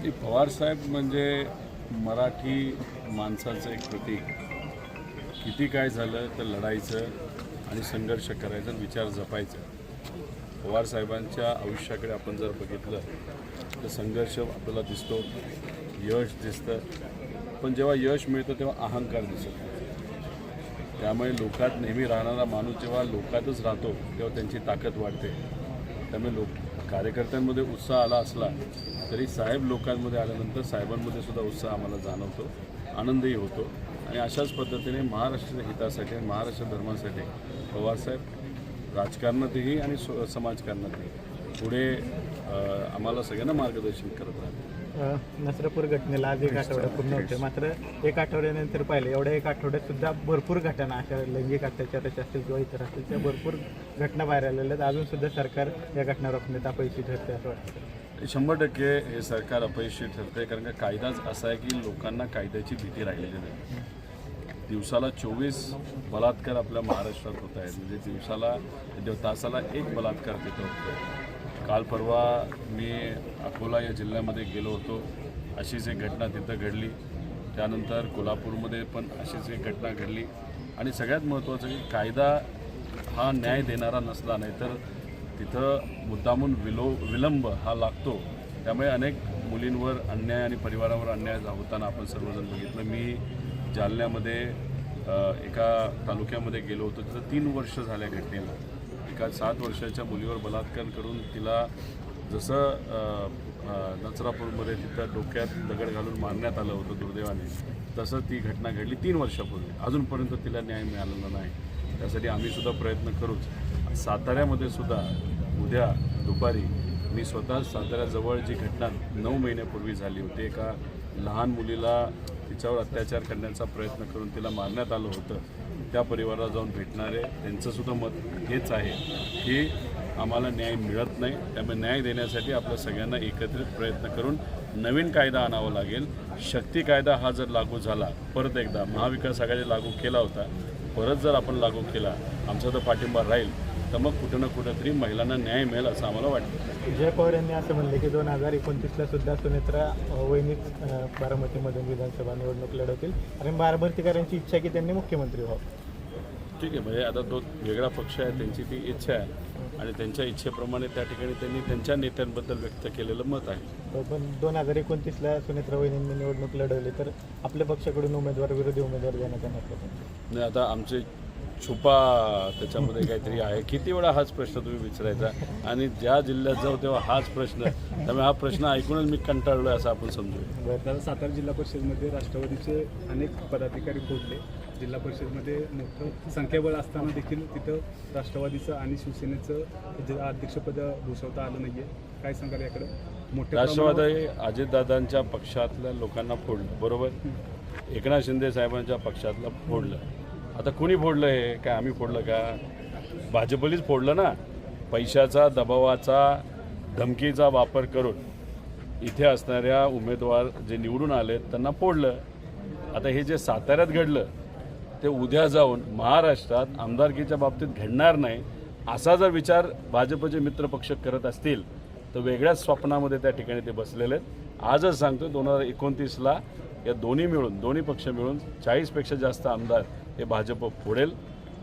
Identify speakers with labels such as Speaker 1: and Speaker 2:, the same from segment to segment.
Speaker 1: पवारसाहेब म्हणजे मराठी माणसाचं एक प्रतीक. किती काय झालं तर लढायचं आणि संघर्ष करायचा आणि विचार जपायचा. पवारसाहेबांच्या आयुष्याकडे आपण जर बघितलं तर संघर्ष आपल्याला दिसतो, यश दिसतं, पण जेव्हा यश मिळतं तेव्हा अहंकार दिसत नाही. त्यामुळे लोकात नेहमी राहणारा माणूस जेव्हा लोकातच राहतो तेव्हा त्यांची ताकद वाढते. त्यामुळे कार्यकर्त्यांमध्ये उत्साह आला असला तरी साहेब लोकांमध्ये आल्यानंतर साहेबांमध्ये सुद्धा उत्साह आम्हाला जाणवतो, आनंदही होतो. आणि अशाच पद्धतीने महाराष्ट्राच्या हितासाठी आणि महाराष्ट्र धर्मासाठी पवारसाहेब राजकारणातही आणि समाजकारणातही पुढे आम्हाला सगळ्यांना मार्गदर्शन करत राहते.
Speaker 2: नसरापूर घटनेला आज एक आठवडा पूर्ण होते, मात्र एक आठवड्यानंतर पाहिलं एवढ्या एक आठवड्यात सुद्धा भरपूर घटना अशा लैंगिक अत्याचाराच्या असतील किंवा इतर असतील त्या भरपूर घटना बाहेर आलेल्या आहेत. अजून सुद्धा सरकार या घटना रोखण्यात अपयशी ठरते असं वाटतं.
Speaker 1: 100% हे सरकार अपयशी ठरते, कारण का कायदाच असा आहे की लोकांना कायद्याची भीती राहिलेली नाही. दिवसाला 24 बलात्कार आपल्या महाराष्ट्रात होत आहेत, म्हणजे तासाला एक बलात्कार तिथं होतो. काल परवा मी अकोला या जिल्ह्यामध्ये गेलो होतो, अशीच एक घटना तिथं घडली. त्यानंतर कोल्हापूरमध्ये पण अशीच एक घटना घडली. आणि सगळ्यात महत्त्वाचं की कायदा हा न्याय देणारा नसला नाही तर तिथं मुद्दामून विलंब हा लागतो. त्यामुळे अनेक मुलींवर अन्याय आणि परिवारावर अन्याय होताना आपण सर्वजण बघितलं. मी जालन्यामध्ये एका तालुक्यामध्ये गेलो होतो, तिथं 3 वर्ष झाल्या घटनेला. एका 7 वर्षाच्या मुलीवर बलात्कार करून तिला जसं नसरापूरमध्ये तिथं डोक्यात दगड घालून मारण्यात आलं होतं दुर्दैवाने, तसं ती घटना घडली 3 वर्षापूर्वी. अजूनपर्यंत तिला न्याय मिळालेला नाही. त्यासाठी आम्हीसुद्धा प्रयत्न करूच. साताऱ्यामध्ये सुद्धा उद्या दुपारी मी स्वतः साताऱ्याजवळ जी घटना 9 महिन्यापूर्वी झाली होती, एका लहान मुलीला तिच्यावर अत्याचार करण्याचा प्रयत्न करून तिला मारण्यात आलं होतं, त्या परिवाराला जाऊन भेटणार आहे. त्यांचंसुद्धा मत हेच आहे की आम्हाला न्याय मिळत नाही. त्यामुळे न्याय देण्यासाठी आपल्या सगळ्यांना एकत्रित प्रयत्न करून नवीन कायदा आणावा लागेल. शक्ती कायदा हा जर लागू झाला, परत एकदा महाविकास आघाडी लागू केला होता, परत जर आपण लागू केला, आमचा तर पाठिंबा राहील, तर मग कुठं ना कुठंतरी महिलांना न्याय मिळेल असं आम्हाला वाटतं.
Speaker 2: जय पवार यांनी असं म्हणले की 2029ला सुद्धा सुनेत्रा वहिनीच बारामतीमधून विधानसभा निवडणूक लढवतील आणि बारामतीकरांची इच्छा आहे की त्यांनी मुख्यमंत्री व्हावं.
Speaker 1: ठीक आहे, म्हणजे आता तो वेगळा पक्ष आहे, त्यांची ती इच्छा आहे आणि त्यांच्या इच्छेप्रमाणे त्या ठिकाणी त्यांनी त्यांच्या नेत्यांबद्दल व्यक्त केलेलं मत आहे.
Speaker 2: पण 2029ला सुनेत्रा वहिनींनी निवडणूक लढवली तर आपल्या पक्षाकडून विरोधी उमेदवार देण्यात येणार
Speaker 1: नाही. आता आमचे छुपा त्याच्यामध्ये काहीतरी आहे. किती वेळा हाच प्रश्न तुम्ही विचारायचा आणि ज्या जिल्ह्यात जाऊ तेव्हा हाच प्रश्न. त्यामुळे हा प्रश्न ऐकूनच मी कंटाळलो आहे असं आपण समजूया.
Speaker 3: दादा, सातारा जिल्हा परिषदमध्ये राष्ट्रवादीचे अनेक पदाधिकारी फोडले. जिल्हा परिषदमध्ये मोठं संख्याबळ असताना देखील तिथं राष्ट्रवादीचं आणि शिवसेनेचं अध्यक्षपद भूषवता आलं नाही आहे. काय सांगाल याकडं? मोठ्या
Speaker 1: राष्ट्रवादी अजितदादांच्या पक्षातल्या लोकांना फोडलं, बरोबर. एकनाथ शिंदे साहेबांच्या पक्षातलं फोडलं. आता कुणी फोडलं? हे काय आम्ही फोडलं का? भाजपलीच फोडलं ना. पैशाचा, दबावाचा, धमकीचा वापर करून इथे असणाऱ्या उमेदवार जे निवडून आले त्यांना फोडलं. आता हे जे साताऱ्यात घडलं ते उद्या जाऊन महाराष्ट्रात आमदारकीच्या बाबतीत घडणार नाही असा जर विचार भाजपचे मित्रपक्ष करत असतील तर वेगळ्याच स्वप्नामध्ये त्या ठिकाणी ते बसलेले आहेत. आजच सांगतो 2029ला या दोन्ही पक्ष मिळून 40पेक्षा जास्त आमदार हे भाजप फोडेल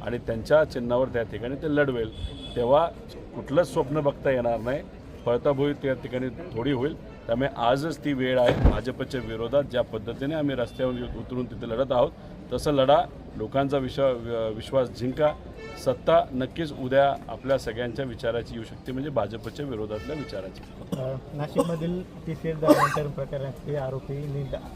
Speaker 1: आणि त्यांच्या चिन्हावर त्या ठिकाणी ते लढवेल. तेव्हा कुठलंच स्वप्न बघता येणार नाही. पळताभुई त्या ठिकाणी थोडी होईल. त्यामुळे आजच ती वेळ आहे. भाजपच्या विरोधात ज्या पद्धतीने आम्ही रस्त्यावर उतरून तिथे लढत आहोत तसं लढा. लोकांचा विश्वास जिंका. सत्ता नक्कीच उद्या आपल्या सगळ्यांच्या विचाराची येऊ शकते, म्हणजे भाजपच्या विरोधातल्या विचाराची.
Speaker 2: नाशिकमधील TCS दरम्यान प्रकरणातले आरोपी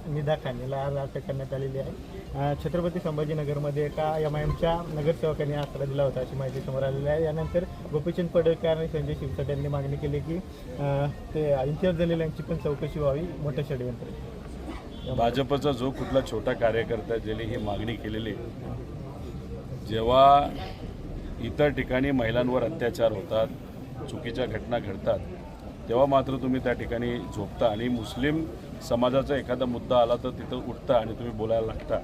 Speaker 2: निदा खानेला आज अटक करण्यात आलेली आहे. छत्रपती संभाजीनगरमध्ये एका MIMच्या नगरसेवकांनी आसरा दिला होता अशी माहिती समोर आलेली आहे. यानंतर गोपीचंद पडळकर आणि संजय शिरसाट यांनी मागणी केली की ते इम्तियाज जलील यांची पण चौकशी व्हावी. मोठं षडयंत्र.
Speaker 1: भाजपचा जो कुठला छोटा कार्यकर्ता ज्याने ही मागणी केलेली, जेव्हा इतर ठिकाणी महिलांवर अत्याचार होतात, चुकीच्या घटना घडतात, तेव्हा मात्र तुम्ही त्या ठिकाणी झोपता आणि मुस्लिम समाजाचा एखादा मुद्दा आला तर तिथं उठता आणि तुम्ही बोलायला लागता.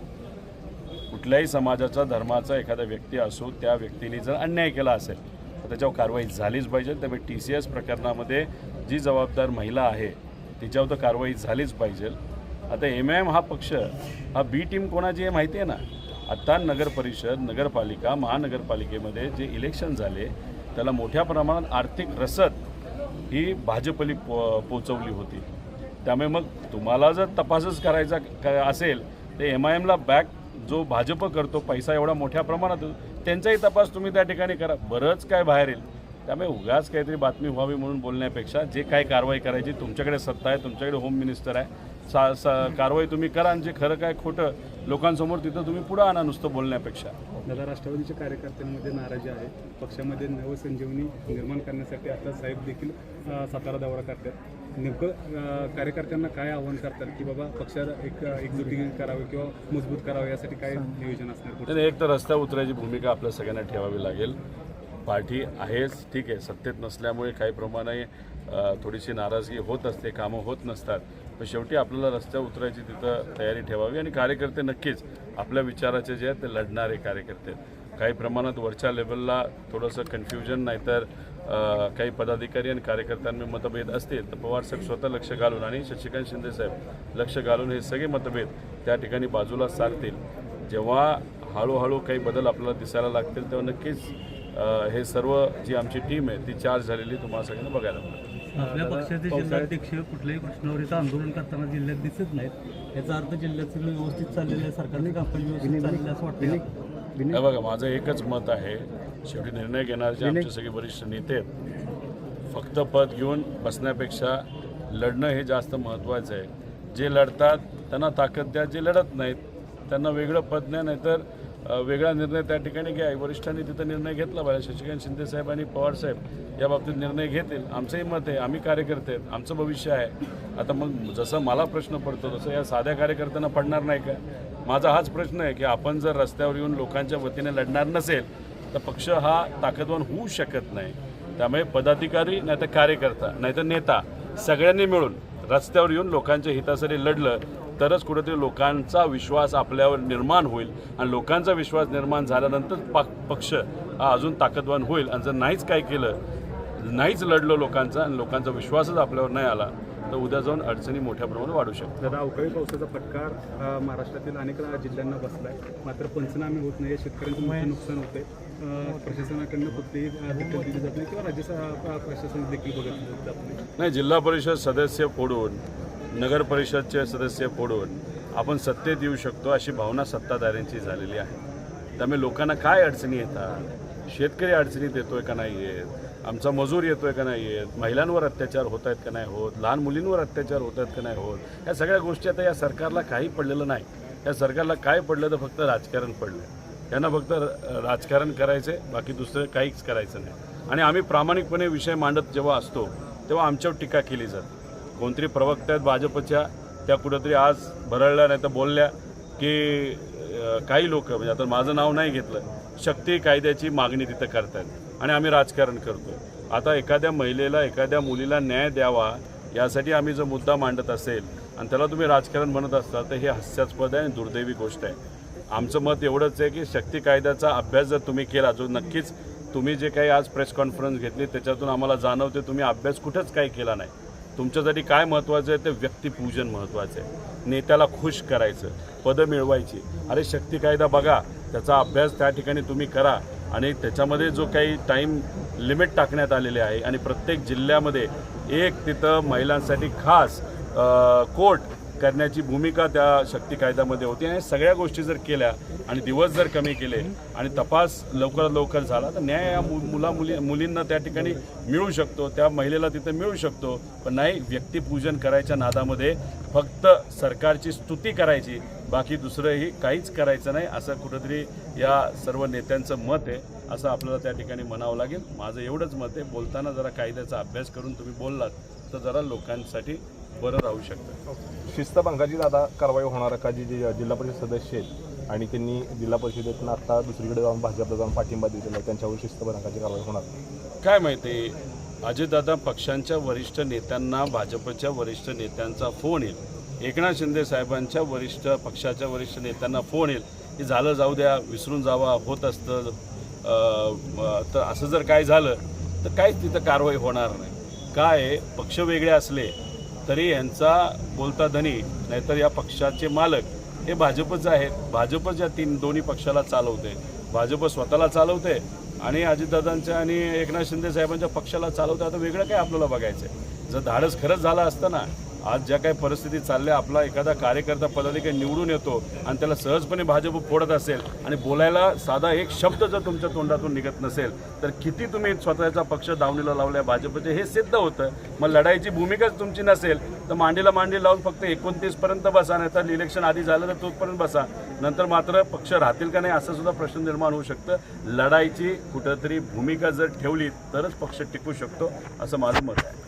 Speaker 1: कुठल्याही समाजाचा, धर्माचा एखादा व्यक्ती असो, त्या व्यक्तीने जर अन्याय केला असेल तर त्याच्यावर कारवाई झालीच पाहिजे. त्यामुळे TCS प्रकरणामध्ये जी जबाबदार महिला आहे तिच्यावर तर कारवाई झालीच पाहिजे. आता MIM हा पक्ष हा बी टीम कोणाची आहे माहिती आहे ना. आत्ता नगर परिषद, नगरपालिका, महानगरपालिकेमध्ये जे इलेक्शन झाले त्याला मोठ्या प्रमाणात आर्थिक रसद ही भाजपली पोचवली होती. त्यामुळे मग तुम्हाला जर तपासच करायचा असेल तर MIMला बॅक जो भाजप करतो पैसा एवढा मोठ्या प्रमाणात त्यांचाही तपास तुम्ही त्या ठिकाणी करा. बरंच काय बाहेर येईल. त्यामुळे उगाच काहीतरी बातमी व्हावी म्हणून बोलण्यापेक्षा जे काय कारवाई करायची तुमच्याकडे सत्ता आहे, तुमच्याकडे होम मिनिस्टर आहे, कारवाई तुम्ही करा आणि जे खरं काय खोटं लोकांसमोर तिथं तुम्ही पुढं आणा नुसतं बोलण्यापेक्षा.
Speaker 3: दादा, राष्ट्रवादीच्या कार्यकर्त्यांमध्ये नाराजी आहे. पक्षामध्ये नवसंजीवनी निर्माण करण्यासाठी आता साहेब देखील सातारा दौरा करतात. नेमकं कार्यकर्त्यांना काय आव्हान करतात की बाबा पक्षाला एकजुटी करावी किंवा मजबूत करावं यासाठी काय नियोजन असणार?
Speaker 1: तर एक तर रस्त्यावर उतरायची भूमिका आपल्या सगळ्यांना ठेवावी लागेल. पार्टी आहेच, ठीक आहे, सत्तेत नसल्यामुळे काही प्रमाणे थोडीशी नाराजगी होत असते, कामं होत नसतात, पण शेवटी आपल्याला रस्त्यावर उतरायची तिथं तयारी ठेवावी. आणि कार्यकर्ते नक्कीच आपल्या विचाराचे जे आहेत ते लढणारे कार्यकर्ते आहेत. काही प्रमाणात वरच्या लेवलला थोडंसं कन्फ्युजन, नाहीतर काही पदाधिकारी आणि कार्यकर्त्यांमध्ये मतभेद असतील तर पवारसाहेब स्वतः लक्ष घालून आणि शशिकांत शिंदेसाहेब लक्ष घालून हे सगळे मतभेद त्या ठिकाणी बाजूला सारतील. जेव्हा हळूहळू काही बदल आपल्याला दिसायला लागतील तेव्हा नक्कीच हे सर्व जी आमची टीम आहे ती चार्ज झालेली तुम्हाला सगळ्यांना बघायला मिळेल.
Speaker 4: आपल्या पक्षाचे जिल्हाध्यक्ष कुठल्याही प्रश्नावरीचं आंदोलन करताना जिल्ह्यात दिसत नाहीत. याचा अर्थ जिल्ह्यातील व्यवस्थित चाललेलं आहे, सरकारने कामकाज व्यवस्थित चाललेलं असं वाटतं.
Speaker 1: हे बघा, माझं एकच मत आहे, शेवटी निर्णय घेणारे जे आमचे सगळे वरिष्ठ नेते आहेत, फक्त पद घेऊन बसण्यापेक्षा लढणं हे जास्त महत्त्वाचं आहे. जे लढतात त्यांना ताकद द्या, जे लढत नाहीत त्यांना वेगळं पद नाही, नाहीतर वेगळा निर्णय त्या ठिकाणी घ्या. वरिष्ठांनी तिथं निर्णय घेतला पाहिजे. शशिकांत शिंदेसाहेब आणि पवारसाहेब या बाबतीत निर्णय घेतील. आमचंही मत आहे, आम्ही कार्यकर्ते आहेत, आमचं भविष्य आहे. आता मग जसं मला प्रश्न पडतो तसं या साध्या कार्यकर्त्यांना पडणार नाही का? माझा हाच प्रश्न आहे की आपण जर रस्त्यावर येऊन लोकांच्या वतीने लढणार नसेल तर पक्ष हा ताकदवान होऊ शकत नाही. त्यामुळे पदाधिकारी नाहीतर कार्यकर्ता नाहीतर नेता सगळ्यांनी मिळून रस्त्यावर येऊन लोकांच्या हितासाठी लढलं तरच कुठेतरी लोकांचा विश्वास आपल्यावर निर्माण होईल. आणि लोकांचा विश्वास निर्माण झाल्यानंतर पक्ष हा अजून ताकदवान होईल. आणि जर नाहीच काय केलं, नाहीच लढलं लोकांचा आणि लोकांचा विश्वासच आपल्यावर नाही आला तर उद्या जाऊन अडचणी मोठ्या प्रमाणात वाढू शकतात.
Speaker 3: दादा, अवकाळी पावसाचा फटका महाराष्ट्रातील अनेक जिल्ह्यांना बसला आहे, मात्र पंचनामे होत नाही, शेतकऱ्यांचं मोठं नुकसान होतं आहे. प्रशासनाकडनं कुठलीही दखल दिली जात नाही किंवा राज्य प्रशासन देखील बघत जात नाही.
Speaker 1: जिल्हा परिषद सदस्य फोडून, नगर परिषदचे सदस्य फोडून आपण सत्तेत येऊ शकतो अशी भावना सत्ताधाऱ्यांची झालेली आहे. त्यामुळे लोकांना काय अडचणी येतात, शेतकरी अडचणीत येतोय का नाही येत, आमचा मजूर येतोय का नाही येत, महिलांवर अत्याचार होत आहेत का नाही होत, लहान मुलींवर अत्याचार होत आहेत का नाही होत, या सगळ्या गोष्टी आता या सरकारला काही पडलेलं नाही. या सरकारला काय पडलं तर फक्त राजकारण पडलं. त्यांना फक्त राजकारण करायचं, बाकी दुसरं काहीच करायचं नाही. आणि आम्ही प्रामाणिकपणे विषय मांडत जेव्हा असतो तेव्हा आमच्यावर टीका केली जाते. कोणतरी प्रवक्ते आहेत भाजपच्या, त्या कुठंतरी आज भरळल्या नाही तर बोलल्या की काही लोक, म्हणजे आता माझं नाव नाही घेतलं, शक्ती कायद्याची मागणी तिथं करतात आणि आम्ही राजकारण करतोय. आता एखाद्या महिलेला, एखाद्या मुलीला न्याय द्यावा यासाठी आम्ही जो मुद्दा मांडत असेल आणि त्याला तुम्ही राजकारण म्हणत असता तर हे हास्यास्पद आहे आणि दुर्दैवी गोष्ट आहे. आमचं मत एवढंच आहे की शक्ती कायद्याचा अभ्यास जर तुम्ही केला, जो नक्कीच तुम्ही जे काही आज प्रेस कॉन्फरन्स घेतली त्याच्यातून आम्हाला जाणवते तुम्ही अभ्यास कुठंच काही केला नाही. तुमच्यासाठी काय महत्त्वाचं आहे ते व्यक्तिपूजन महत्त्वाचं आहे. नेत्याला खुश करायचं, पदं मिळवायची. अरे शक्ती कायदा बघा, त्याचा अभ्यास त्या ठिकाणी तुम्ही करा आणि त्याच्यामध्ये जो काही टाईम लिमिट टाकण्यात आलेले आहे आणि प्रत्येक जिल्ह्यामध्ये एक तिथं महिलांसाठी खास कोर्ट करण्याची भूमिका त्या शक्ती कायद्यामध्ये होती. आणि सगळ्या गोष्टी जर केल्या आणि दिवस जर कमी केले आणि तपास लवकरात लवकर झाला तर न्याय या मुलींना त्या ठिकाणी मिळू शकतो, त्या महिलेला तिथं मिळू शकतो. पण नाही, व्यक्तिपूजन करायच्या नादामध्ये फक्त सरकारची स्तुती करायची, बाकी दुसरंही काहीच करायचं नाही, असं कुठंतरी या सर्व नेत्यांचं मत आहे. असं आपल्याला त्या ठिकाणी म्हणावं लागेल. माझं एवढंच मत आहे, बोलताना जरा कायद्याचा अभ्यास करून तुम्ही बोललात तर जरा लोकांसाठी बरं राहू शकतं.
Speaker 5: शिस्तभंगाची दादा कारवाई होणार का? जी जिल्हा परिषद सदस्य आहेत आणि त्यांनी जिल्हा परिषदेतून आता दुसरीकडे जाऊन भाजपला जाऊन पाठिंबा दिलेला आहे, त्यांच्यावर शिस्तभंगाची कारवाई होणार
Speaker 1: काय माहिती? अजितदादा पक्षांच्या वरिष्ठ नेत्यांना, भाजपच्या वरिष्ठ नेत्यांचा फोन येईल, एकनाथ शिंदे साहेबांच्या पक्षाच्या वरिष्ठ नेत्यांना फोन येईल की झालं जाऊ द्या, विसरून जावा, होत असतं. तर असं जर काय झालं तर काहीच तिथं कारवाई होणार नाही. काय पक्ष वेगळे असले तरी यांचा बोलता धनी नाहीतर या पक्षाचे मालक हे भाजपच आहेत. भाजपच या दोन्ही पक्षाला चालवते. भाजप स्वतःला चालवते आणि अजितदादांच्या आणि एकनाथ शिंदे साहेबांच्या पक्षाला चालवते. आता वेगळं काय आपल्याला बघायचं आहे. जर धाडस खरंच झालं असतं ना, आज ज्या काही परिस्थिती चालल्या, आपला एखादा कार्यकर्ता पदाधिकारी निवडून येतो आणि त्याला सहजपणे भाजप फोडत असेल आणि बोलायला साधा एक शब्द जर तुमच्या तोंडातून निघत नसेल तर किती तुम्ही स्वतःचा पक्ष दावणीला लावलाय भाजपचे हे सिद्ध होतं. मग लढाईची भूमिकाच तुमची नसेल तर मांडीला मांडी लावून फक्त 29पर्यंत बसा, नाही तर इलेक्शन आधी झालं तर तोपर्यंत बसा, नंतर मात्र पक्ष राहतील का नाही असं सुद्धा प्रश्न निर्माण होऊ शकतं. लढाईची कुठंतरी भूमिका जर ठेवली तरच पक्ष टिकू शकतो असं माझं मत आहे.